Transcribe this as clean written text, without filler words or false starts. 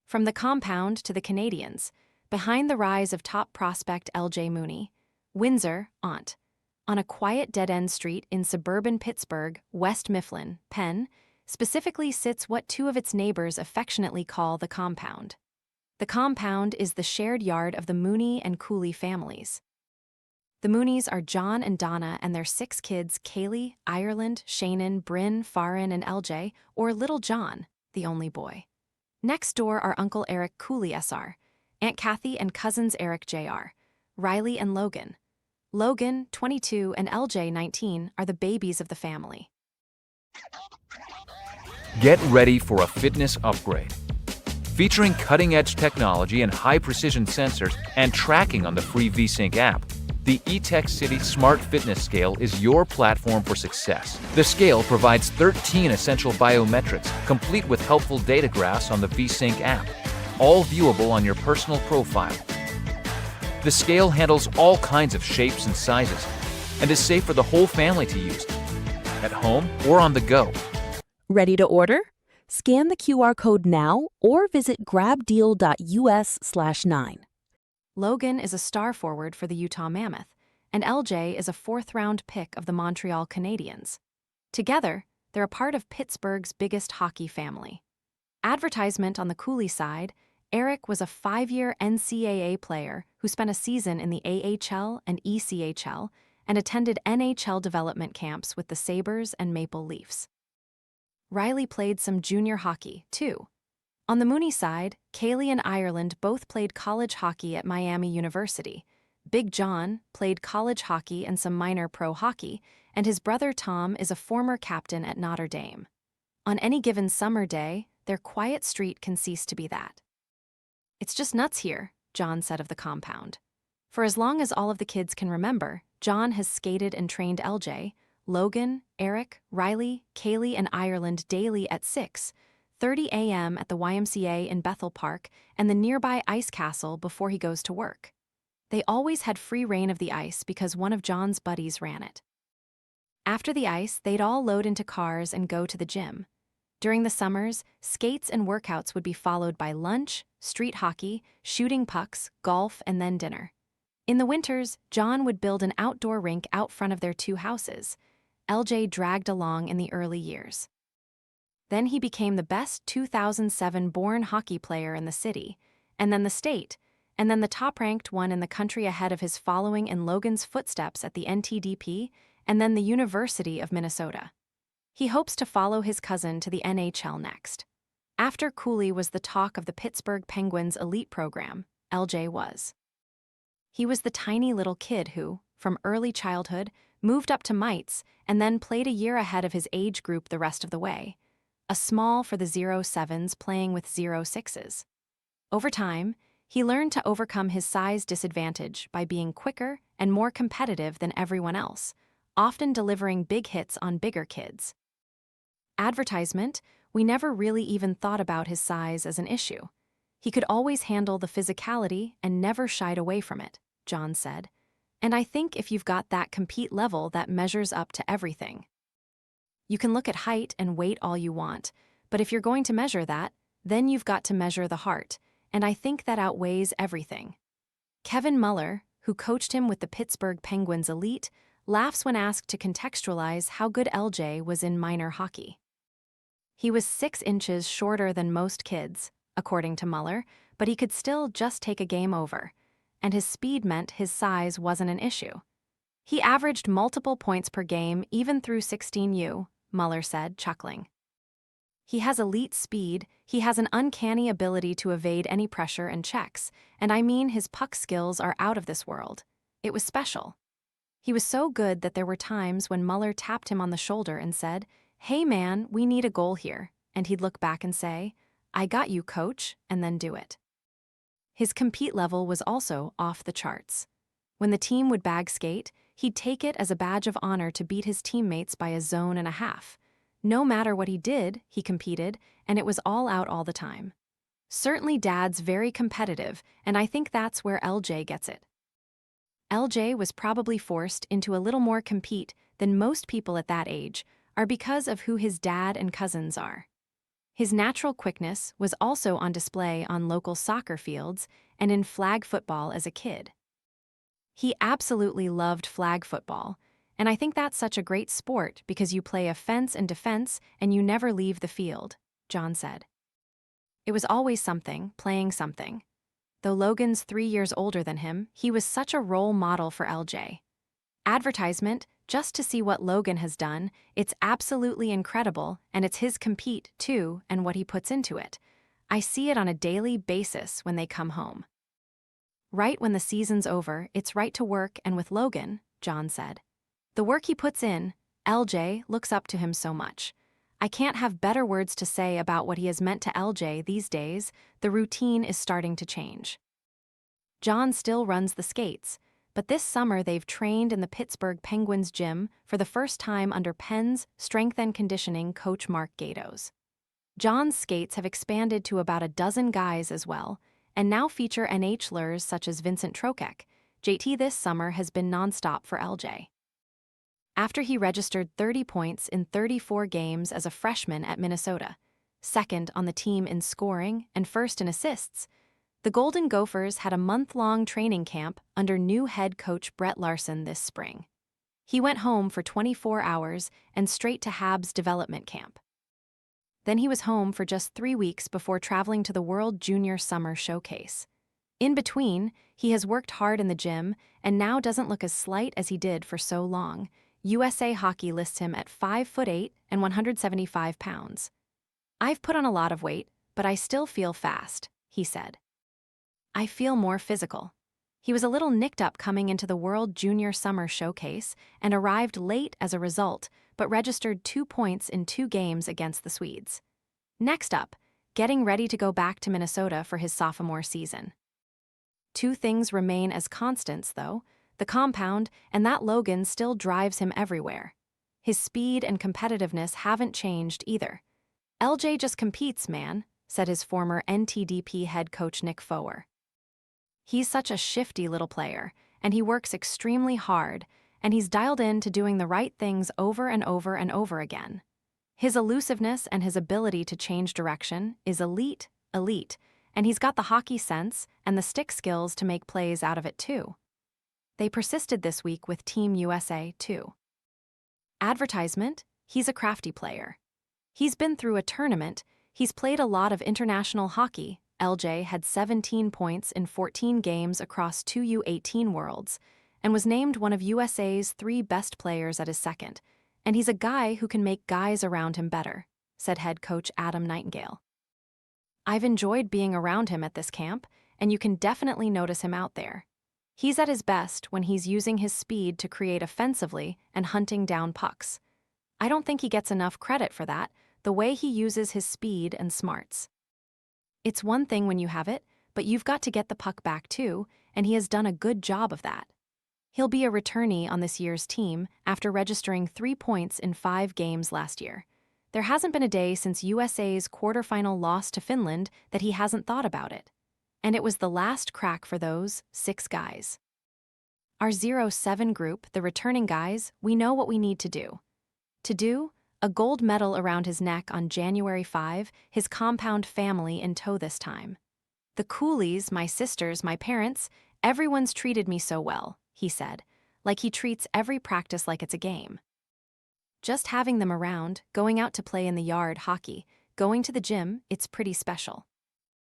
From the compound to the Canadiens, behind the rise of top prospect LJ Mooney, WINDSOR, Aunt. On a quiet dead-end street in suburban Pittsburgh, West Mifflin, Penn, specifically sits what two of its neighbors affectionately call the compound. The compound is the shared yard of the Mooney and Cooley families. The Mooneys are John and Donna and their 6 kids, Kaley, Ireland, Shaynen, Brin, Faryn, and LJ, or Little John, the only boy. Next door are Uncle Eric Cooley Sr, Aunt Cathy and cousins Eric Jr, Riley and Logan. Logan, 22, and LJ, 19, are the babies of the family. Get ready for a fitness upgrade. Featuring cutting-edge technology and high-precision sensors and tracking on the free VSync app, the eTech City Smart Fitness Scale is your platform for success. The scale provides 13 essential biometrics, complete with helpful data graphs on the VSync app, all viewable on your personal profile. The scale handles all kinds of shapes and sizes and is safe for the whole family to use, at home or on the go. Ready to order? Scan the QR code now or visit grabdeal.us/9. Logan is a star forward for the Utah Mammoth, and LJ is a 4th-round pick of the Montreal Canadiens. Together, they're a part of Pittsburgh's biggest hockey family. Advertisement on the Cooley side, Eric was a 5-year NCAA player who spent a season in the AHL and ECHL and attended NHL development camps with the Sabres and Maple Leafs. Riley played some junior hockey, too. On the Mooney side, Kaley and Ireland both played college hockey at Miami University. Big John played college hockey and some minor pro hockey, and his brother Tom is a former captain at Notre Dame. On any given summer day, their quiet street can cease to be that. "It's just nuts here," John said of the compound. For as long as all of the kids can remember, John has skated and trained LJ, Logan, Eric, Riley, Kaley, and Ireland daily at 6:30 a.m. at the YMCA in Bethel Park and the nearby ice castle before he goes to work. They always had free reign of the ice because one of John's buddies ran it. After the ice, they'd all load into cars and go to the gym. During the summers, skates and workouts would be followed by lunch, street hockey, shooting pucks, golf, and then dinner. In the winters, John would build an outdoor rink out front of their 2 houses. LJ dragged along in the early years. Then he became the best 2007-born hockey player in the city, and then the state, and then the top-ranked one in the country ahead of his following in Logan's footsteps at the NTDP, and then the University of Minnesota. He hopes to follow his cousin to the NHL next. After Cooley was the talk of the Pittsburgh Penguins elite program, LJ was. He was the tiny little kid who, from early childhood, moved up to mites and then played a year ahead of his age group the rest of the way. A small for the 07s playing with 06s. Over time, he learned to overcome his size disadvantage by being quicker and more competitive than everyone else, often delivering big hits on bigger kids. Advertisement, we never really even thought about his size as an issue. He could always handle the physicality and never shied away from it, John said. And I think if you've got that compete level, that measures up to everything. You can look at height and weight all you want, but if you're going to measure that, then you've got to measure the heart, and I think that outweighs everything. Kevin Muller, who coached him with the Pittsburgh Penguins elite, laughs when asked to contextualize how good LJ was in minor hockey. He was 6 inches shorter than most kids, according to Muller, but he could still just take a game over, and his speed meant his size wasn't an issue. He averaged multiple points per game even through 16U, Muller said, chuckling. He has elite speed, he has an uncanny ability to evade any pressure and checks, and I mean his puck skills are out of this world. It was special. He was so good that there were times when Muller tapped him on the shoulder and said, "Hey man, we need a goal here," and he'd look back and say, "I got you, coach," and then do it. His compete level was also off the charts. When the team would bag skate, he'd take it as a badge of honor to beat his teammates by a zone and a half. No matter what he did, he competed, and it was all out all the time. Certainly Dad's very competitive, and I think that's where LJ gets it. LJ was probably forced into a little more compete than most people at that age are because of who his dad and cousins are. His natural quickness was also on display on local soccer fields and in flag football as a kid. He absolutely loved flag football, and I think that's such a great sport because you play offense and defense and you never leave the field, John said. It was always something, playing something. Though Logan's 3 years older than him, he was such a role model for LJ. Advertisement, just to see what Logan has done, it's absolutely incredible, and it's his compete, too, and what he puts into it. I see it on a daily basis when they come home. Right when the season's over, it's right to work, and with Logan, John said. The work he puts in, LJ looks up to him so much. I can't have better words to say about what he has meant to LJ these days. The routine is starting to change. John still runs the skates, but this summer they've trained in the Pittsburgh Penguins gym for the first time under Penn's strength and conditioning coach Mark Gatos. John's skates have expanded to about a dozen guys as well, and now feature NHLers such as Vincent Trocheck. JT this summer has been nonstop for LJ. After he registered 30 points in 34 games as a freshman at Minnesota, second on the team in scoring and first in assists, the Golden Gophers had a month-long training camp under new head coach Brett Larson this spring. He went home for 24 hours and straight to Habs development camp. Then he was home for just 3 weeks before traveling to the World Junior Summer Showcase. In between, he has worked hard in the gym and now doesn't look as slight as he did for so long. USA Hockey lists him at 5'8" and 175 pounds. I've put on a lot of weight, but I still feel fast, he said. I feel more physical. He was a little nicked up coming into the World Junior Summer Showcase and arrived late as a result, but registered 2 points in 2 games against the Swedes. Next up, getting ready to go back to Minnesota for his sophomore season. 2 things remain as constants, though: the compound, and that Logan still drives him everywhere. His speed and competitiveness haven't changed either. LJ just competes, man, said his former NTDP head coach Nick Foer. He's such a shifty little player, and he works extremely hard, and he's dialed in to doing the right things over and over and over again. His elusiveness and his ability to change direction is elite, and he's got the hockey sense and the stick skills to make plays out of it too. They persisted this week with Team USA, too. Advertisement, he's a crafty player. He's been through a tournament, he's played a lot of international hockey. LJ had 17 points in 14 games across 2 U18 Worlds, and was named one of USA's 3 best players at his second, and he's a guy who can make guys around him better, said head coach Adam Nightingale. I've enjoyed being around him at this camp, and you can definitely notice him out there. He's at his best when he's using his speed to create offensively and hunting down pucks. I don't think he gets enough credit for that, the way he uses his speed and smarts. It's one thing when you have it, but you've got to get the puck back too, and he has done a good job of that. He'll be a returnee on this year's team after registering 3 points in 5 games last year. There hasn't been a day since USA's quarterfinal loss to Finland that he hasn't thought about it. And it was the last crack for those 6 guys. Our 07 group, the returning guys, we know what we need to do. A gold medal around his neck on January 5, his compound family in tow this time. The Cooleys, my sisters, my parents, everyone's treated me so well, he said, like he treats every practice like it's a game. Just having them around, going out to play in the yard hockey, going to the gym, it's pretty special.